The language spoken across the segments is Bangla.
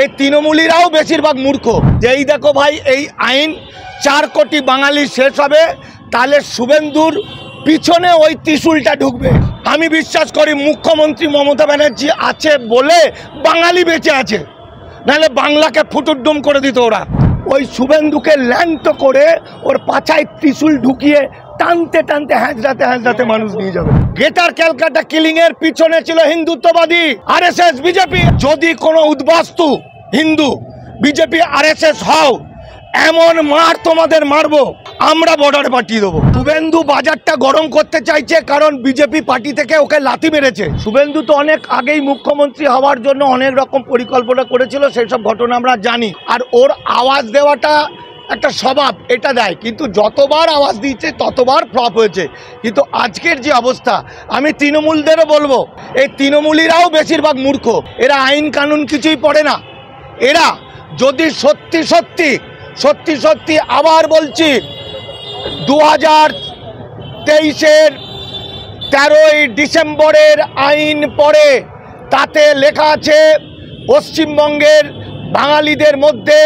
এই তৃণমূলীরাও বেশিরভাগ মূর্খ। যে এই দেখো ভাই, এই আইন 4 কোটি বাঙালি শেষ হবে, তাহলে শুভেন্দুর পিছনে ওই ত্রিশূলটা ঢুকবে। আমি বিশ্বাস করি মুখ্যমন্ত্রী মমতা ব্যানার্জি আছে বলে বাঙালি বেঁচে আছে, নাহলে বাংলাকে ফুটুরডুম করে দিত ওরা। ওই শুভেন্দুকে ল্যাংটো করে ওর পাছায় ত্রিশূল ঢুকিয়ে টানতে টানতে হাঁচড়াতে মানুষ নিয়ে যাবে। গ্রেটার ক্যালকাটা কিলিং এর পিছনে ছিল হিন্দুত্ববাদী আরএসএস বিজেপি। যদি কোনো উদ্বাস্তু হিন্দু বিজেপি আরএসএস হও, এমন মার তোমাদের মারবো, আমরা বর্ডারে পাঠিয়ে দেবো। শুভেন্দু বাজারটা গরম করতে চাইছে, কারণ বিজেপি পার্টি থেকে ওকে লাথি মেরেছে। শুভেন্দু তো অনেক আগেই মুখ্যমন্ত্রী হওয়ার জন্য অনেক রকম পরিকল্পনা করেছিল, সেই সব ঘটনা আমরা জানি। আর ওর আওয়াজ দেওয়াটা একটা স্বভাব, এটা দেয়, কিন্তু যতবার আওয়াজ দিয়েছে ততবার ফ্লপ হয়েছে। কিন্তু আজকের যে অবস্থা, আমি তৃণমূলদেরও বলবো, এই তৃণমূলীরাও বেশিরভাগ মূর্খ। এরা আইন কানুন কিছুই পড়ে না। এরা যদি সত্যি আবার বলছি, 2023-এর 13ই ডিসেম্বরের আইন পড়ে, তাতে লেখা আছে পশ্চিমবঙ্গের বাঙালিদের মধ্যে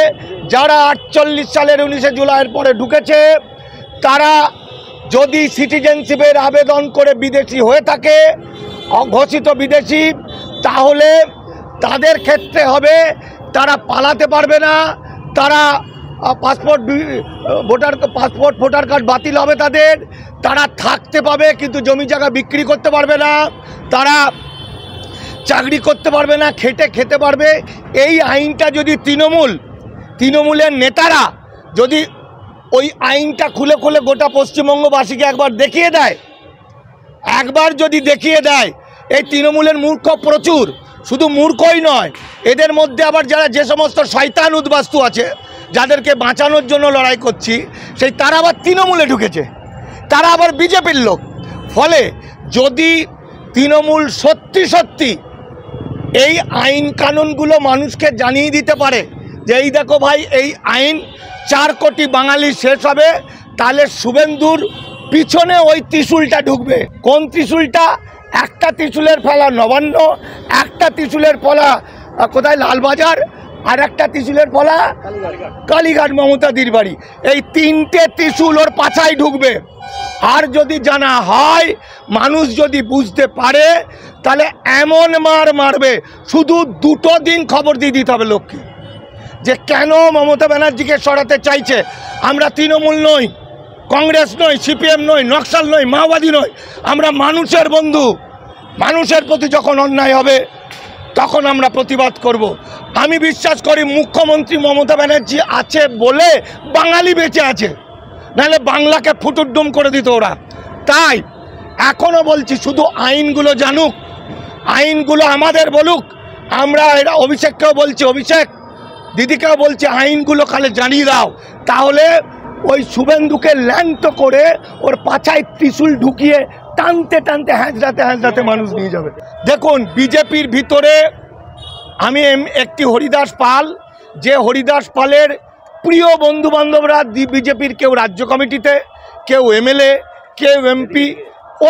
যারা 48 সালের 19শে জুলাইয়ের পরে ঢুকেছে, তারা যদি সিটিজেনশিপের আবেদন করে বিদেশি হয়ে থাকে, অঘোষিত বিদেশি, তাহলে তাদের ক্ষেত্রে হবে তারা পালাতে পারবে না, তারা ভোটার কার্ড বাতিল হবে তাদের, তারা থাকতে পাবে কিন্তু জমি জায়গা বিক্রি করতে পারবে না, তারা চাকরি করতে পারবে না, খেতে পারবে। এই আইনটা যদি তৃণমূলের নেতারা যদি ওই আইনটা খুলে গোটা পশ্চিমবঙ্গবাসীকে একবার দেখিয়ে দেয়, এই তৃণমূলের মূর্খ প্রচুর। শুধু মূর্খই নয়, এদের মধ্যে আবার যে সমস্ত শয়তান উদ্বাস্তু আছে, যাদেরকে বাঁচানোর জন্য লড়াই করছি, তারা আবার তৃণমূলে ঢুকেছে, তারা আবার বিজেপির লোক। ফলে যদি তৃণমূল সত্যি এই আইন কানুনগুলো মানুষকে জানিয়ে দিতে পারে যে এই দেখো ভাই, এই আইন 4 কোটি বাঙালি শেষ হবে, তাহলে শুভেন্দুর পিছনে ওই ত্রিশূলটা ঢুকবে। কোন ত্রিশূলটা? একটা ত্রিশূলের ফলা নবান্ন, একটা ত্রিশূলের ফলা কোথায় লালবাজার, আর একটা ত্রিশূলের ফলা কালীঘাট মমতাদির বাড়ি। এই 3টে ত্রিশূল ওর পাছায় ঢুকবে। আর যদি জানা হয়, মানুষ যদি বুঝতে পারে, তাহলে এমন মারবে, শুধু 2 দিন খবর দিয়ে দিতে হবে লোককে, যে কেন মমতা ব্যানার্জিকে সরাতে চাইছে। আমরা তৃণমূল নই, কংগ্রেস নই, সিপিএম নই, নকশাল নই, মাওবাদী নই, আমরা মানুষের বন্ধু। মানুষের প্রতি যখন অন্যায় হবে তখন আমরা প্রতিবাদ করব। আমি বিশ্বাস করি মুখ্যমন্ত্রী মমতা ব্যানার্জি আছে বলে বাঙালি বেঁচে আছে, নাহলে বাংলাকে ফুটুরডুম করে দিত ওরা। তাই এখনও বলছি, শুধু আইনগুলো জানুক, আইনগুলো আমাদের বলুক। আমরা এরা অভিষেককেও বলছি, অভিষেক দিদিকেও বলছি, আইনগুলো খালি জানিয়ে দাও, তাহলে ওই শুভেন্দুকে ল্যাংটো করে ওর পাছায় ত্রিশূল ঢুকিয়ে টানতে হাঁচড়াতে মানুষ নিয়ে যাবে। দেখুন, বিজেপির ভিতরে আমি একটি হরিদাস পাল, যে হরিদাস পালের প্রিয় বন্ধুবান্ধবরা বিজেপির, কেউ রাজ্য কমিটিতে, কেউ এমএলএ, কেউ এমপি,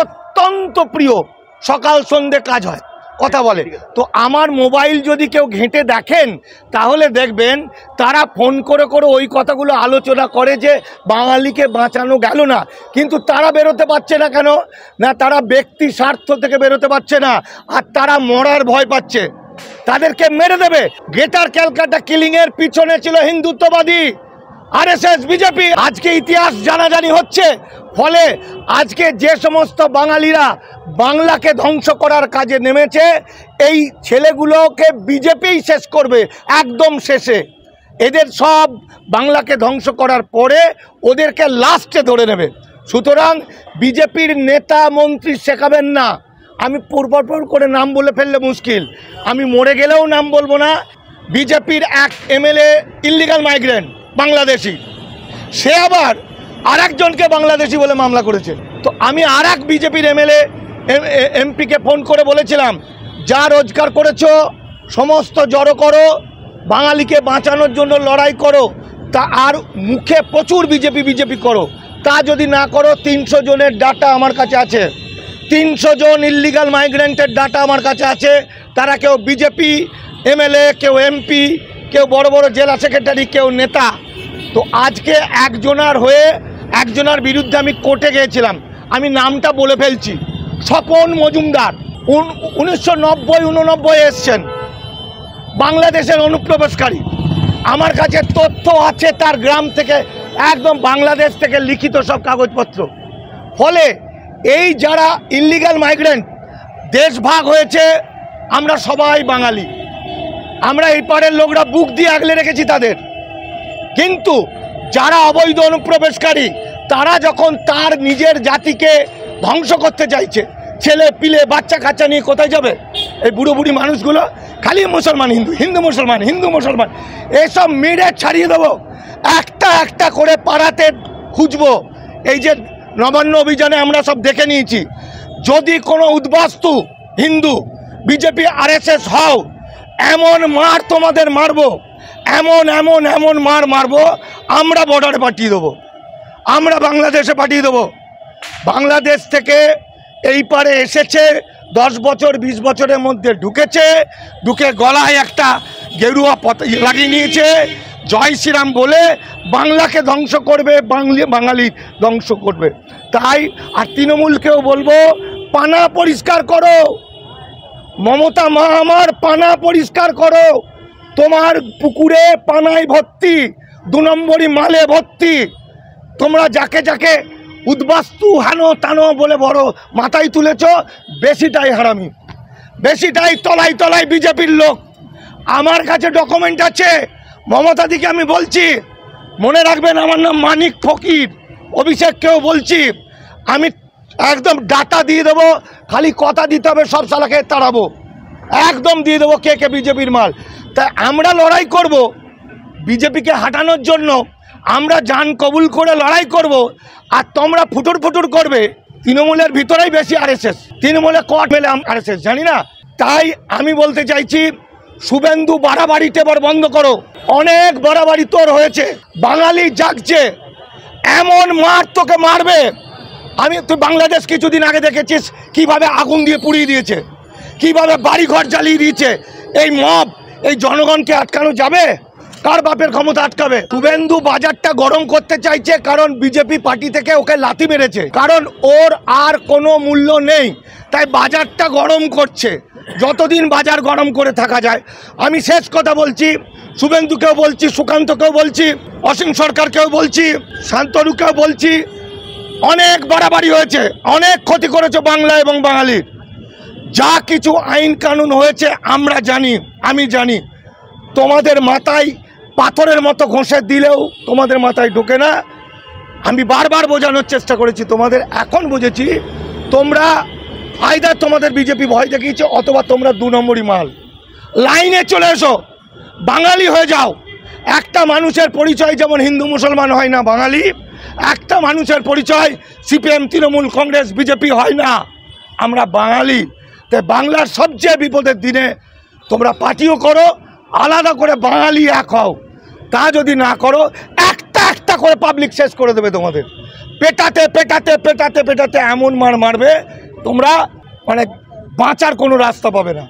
অত্যন্ত প্রিয়, সকাল সন্ধ্যে কাজ হয়, কথা বলে। তো আমার মোবাইল যদি কেউ ঘেঁটে দেখেন, তাহলে দেখবেন তারা ফোন করে ওই কথাগুলো আলোচনা করে যে বাঙালিকে বাঁচানো গেল না। কিন্তু তারা বেরোতে পারছে না কেন? না, তারা ব্যক্তি স্বার্থ থেকে বেরোতে পারছে না, আর তারা মরার ভয় পাচ্ছে, তাদেরকে মেরে দেবে। গ্রেটার ক্যালকাটা কিলিং এর পিছনে ছিল হিন্দুত্ববাদী আরএসএস বিজেপি। আজকে ইতিহাস জানাজানি হচ্ছে। ফলে আজকে যে সমস্ত বাঙালিরা বাংলাকে ধ্বংস করার কাজে নেমেছে, এই ছেলেগুলোকে বিজেপিই শেষ করবে, একদম শেষে। এদের সব বাংলাকে ধ্বংস করার পরে ওদেরকে লাস্টে ধরে নেবে। সুতরাং বিজেপির নেতা মন্ত্রী শেখাবেন না। আমি পূর্বপর করে নাম বলে ফেললে মুশকিল, আমি মরে গেলেও নাম বলবো না। বিজেপির এক এমএলএ ইল্লিগাল মাইগ্রেন্ট, বাংলাদেশি, সে আবার আরেকজনকে বাংলাদেশি বলে মামলা করেছে। তো আমি আরেক বিজেপির এমএলএ এমপিকে ফোন করে বলেছিলাম, যা রোজগার করেছো সমস্ত জড়ো করো, বাঙালিকে বাঁচানোর জন্য লড়াই করো, তা আর মুখে প্রচুর বিজেপি করো, তা যদি না করো 300 জনের ডাটা আমার কাছে আছে, 300 জন ইল্লিগাল মাইগ্রেন্টের ডাটা আমার কাছে আছে। তারা কেউ বিজেপি এমএলএ, কেউ এমপি, কেউ বড় বড় জেলা সেক্রেটারি, কেউ নেতা। তো আজকে একজনার হয়ে একজনার বিরুদ্ধে আমি কোর্টে গিয়েছিলাম, আমি নামটা বলে ফেলছি, স্বপন মজুমদার 1990-89 এসছেন, বাংলাদেশের অনুপ্রবেশকারী। আমার কাছে তথ্য আছে তার গ্রাম থেকে, একদম বাংলাদেশ থেকে লিখিত সব কাগজপত্র। ফলে এই যারা ইল্লিগাল মাইগ্রেন্ট, দেশ ভাগ হয়েছে, আমরা সবাই বাঙালি, আমরা এই পাড়ের লোকরা বুক দিয়ে আগলে রেখেছি তাদের। কিন্তু যারা অবৈধ অনুপ্রবেশকারী, তারা যখন তার নিজের জাতিকে ধ্বংস করতে চাইছে, ছেলে পিলে বাচ্চা কাচ্চা নিয়ে কোথায় যাবে? এই বুড়ো বুড়ি মানুষগুলো খালি মুসলমান হিন্দু, হিন্দু মুসলমান, হিন্দু মুসলমান, এসব মেরে ছাড়িয়ে দেবো। একটা একটা করে পাড়াতে খুঁজবো। এই যে নবান্ন অভিযানে আমরা সব দেখে নিয়েছি, যদি কোনো উদ্বাস্তু হিন্দু বিজেপি RSS হও, এমন মার তোমাদের মারবো, এমন এমন এমন মার মারবো, আমরা বর্ডারে পাঠিয়ে দেবো, আমরা বাংলাদেশে পাঠিয়ে দেবো। বাংলাদেশ থেকে এই পারে এসেছে, 10 বছর 20 বছরের মধ্যে ঢুকেছে, ঢুকে গলায় একটা গেরুয়া লাগিয়ে নিয়েছে, জয় শ্রীরাম বলে বাংলাকে ধ্বংস করবে, বাঙালি ধ্বংস করবে। তাই আর তৃণমূলকেও বলবো, পানা পরিষ্কার করো, মমতা মা আমার, পানা পরিষ্কার করো। তোমার পুকুরে পানায় ভর্তি, 2 নম্বরই মালে ভর্তি। তোমরা যাকে যাকে উদ্বাস্তু হানো টানো বলে বড় মাথায় তুলেছ, বেশিটাই হারামি, বেশিটাই তলায় তলায় বিজেপির লোক। আমার কাছে ডকুমেন্ট আছে, মমতাদিকে আমি বলছি, মনে রাখবেন আমার নাম মানিক ফকির, অভিষেককেও বলছি, আমি একদম ডাটা দিয়ে দেবো, খালি কথা দিতে হবে, সব শালাকে তাড়াবো, একদম দিয়ে দেবো কে কে বিজেপির মাল। তাই আমরা লড়াই করব বিজেপিকে হাঁটানোর জন্য, আমরা জান কবুল করে লড়াই করব। আর তোমরা ফুটুর ফুটুর করবে, তৃণমূলের ভিতরেই বেশি RSS, তৃণমূলে কট মেলে RSS জানি না। তাই আমি বলতে চাইছি, শুভেন্দু বাড়াবাড়িতে এবার বন্ধ করো, অনেক বাড়াবাড়ি তোর হয়েছে, বাঙালি জাগছে, এমন মার তোকে মারবে। তুই বাংলাদেশ কিছুদিন আগে দেখেছিস কিভাবে আগুন দিয়ে পুড়িয়ে দিয়েছে, কিভাবে বাড়িঘর জ্বালিয়ে দিয়েছে। এই মব, এই জনগণকে আটকানো যাবে? কার বাপের ক্ষমতা আটকাবে? শুভেন্দু বাজারটা গরম করতে চাইছে, কারণ বিজেপি পার্টি থেকে ওকে লাথি মেরেছে, কারণ ওর আর কোনো মূল্য নেই, তাই বাজারটা গরম করছে। যতদিন বাজার গরম করে থাকা যায়। আমি শেষ কথা বলছি, শুভেন্দুকেও বলছি, সুকান্তকেও বলছি, অসীম সরকারকেও বলছি, শান্তনুকেও বলছি, অনেক বাড়াবাড়ি হয়েছে, অনেক ক্ষতি করেছে বাংলা এবং বাঙালির। যা কিছু আইন কানুন হয়েছে আমরা জানি, আমি জানি। তোমাদের মাথায় পাথরের মতো ঘষে দিলেও তোমাদের মাথায় ঢোকে না। আমি বারবার বোঝানোর চেষ্টা করেছি তোমাদের, এখন বুঝেছি তোমরা আইদার তোমাদের বিজেপি ভয় দেখিয়েছে, অথবা তোমরা 2 নম্বরই মাল। লাইনে চলে এসো, বাঙালি হয়ে যাও। একটা মানুষের পরিচয় যেমন হিন্দু মুসলমান হয় না বাঙালি, একটা মানুষের পরিচয় CPM তৃণমূল কংগ্রেস বিজেপি হয় না, আমরা বাঙালি। তাই বাংলার সবচেয়ে বিপদের দিনে তোমরা পার্টিও করো, আলাদা করে বাঙালি এক হও। তা যদি না করো, একটা একটা করে পাবলিক শেষ করে দেবে তোমাদের, পেটাতে পেটাতে পেটাতে পেটাতে এমন মার মারবে তোমরা, মানে বাঁচার কোনো রাস্তা পাবে না।